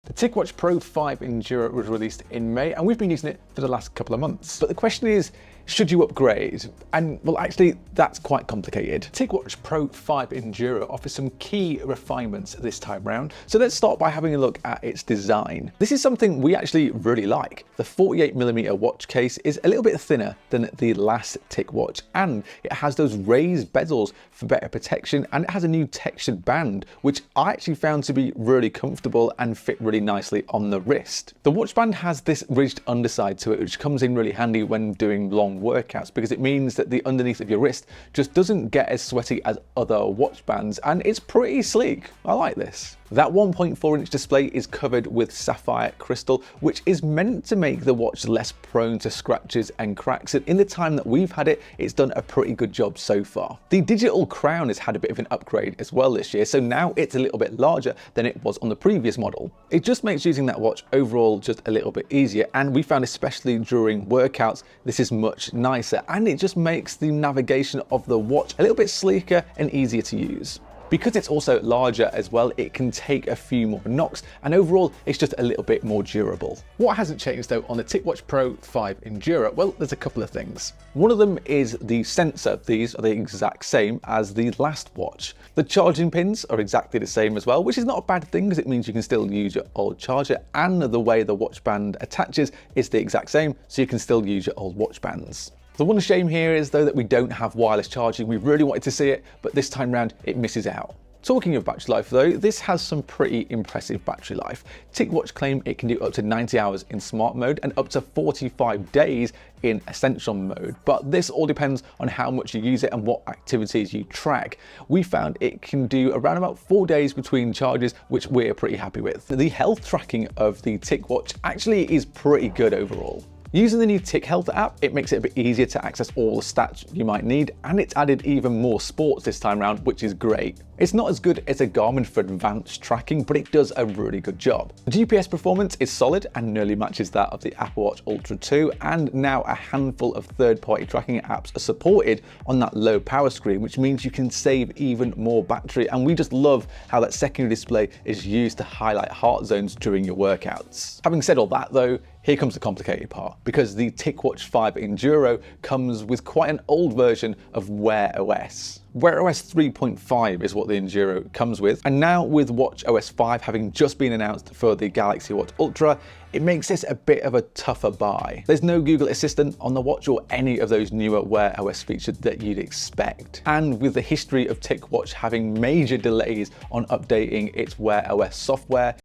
The Ticwatch Pro 5 Enduro was released in May and we've been using it for the last couple of months. But the question is, should you upgrade? And well, actually, that's quite complicated. Ticwatch Pro 5 Enduro offers some key refinements this time round. So let's start by having a look at its design. This is something we actually really like. The 48mm watch case is a little bit thinner than the last Ticwatch, and it has those raised bezels for better protection, and it has a new textured band, which I actually found to be really comfortable and fit really nicely on the wrist. The watch band has this ridged underside to it, which comes in really handy when doing long workouts, because it means that the underneath of your wrist just doesn't get as sweaty as other watch bands, and it's pretty sleek. I like this. That 1.4-inch display is covered with sapphire crystal, which is meant to make the watch less prone to scratches and cracks, and in the time that we've had it, it's done a pretty good job so far. The digital crown has had a bit of an upgrade as well this year, so now it's a little bit larger than it was on the previous model. It just makes using that watch overall just a little bit easier, and we found especially during workouts, this is much nicer, and it just makes the navigation of the watch a little bit sleeker and easier to use. Because it's also larger as well, it can take a few more knocks, and overall it's just a little bit more durable. What hasn't changed though on the Ticwatch Pro 5 Enduro? Well, there's a couple of things. One of them is the sensor. These are the exact same as the last watch. The charging pins are exactly the same as well, which is not a bad thing because it means you can still use your old charger, and the way the watch band attaches is the exact same, so you can still use your old watch bands. The one shame here is though that we don't have wireless charging. We really wanted to see it, but this time round it misses out. Talking of battery life though, this has some pretty impressive battery life. Ticwatch claim it can do up to 90 hours in smart mode and up to 45 days in essential mode, but this all depends on how much you use it and what activities you track. We found it can do around about 4 days between charges, which we're pretty happy with. The health tracking of the Ticwatch actually is pretty good overall. Using the new Tick Health app, it makes it a bit easier to access all the stats you might need, and it's added even more sports this time around, which is great. It's not as good as a Garmin for advanced tracking, but it does a really good job. The GPS performance is solid and nearly matches that of the Apple Watch Ultra 2, and now a handful of third-party tracking apps are supported on that low power screen, which means you can save even more battery, and we just love how that secondary display is used to highlight heart zones during your workouts. Having said all that though, here comes the complicated part, because the Ticwatch 5 Enduro comes with quite an old version of Wear OS. Wear OS 3.5 is what the Enduro comes with, and now with Watch OS 5 having just been announced for the Galaxy Watch Ultra, it makes this a bit of a tougher buy. There's no Google Assistant on the watch or any of those newer Wear OS features that you'd expect. And with the history of Ticwatch having major delays on updating its Wear OS software,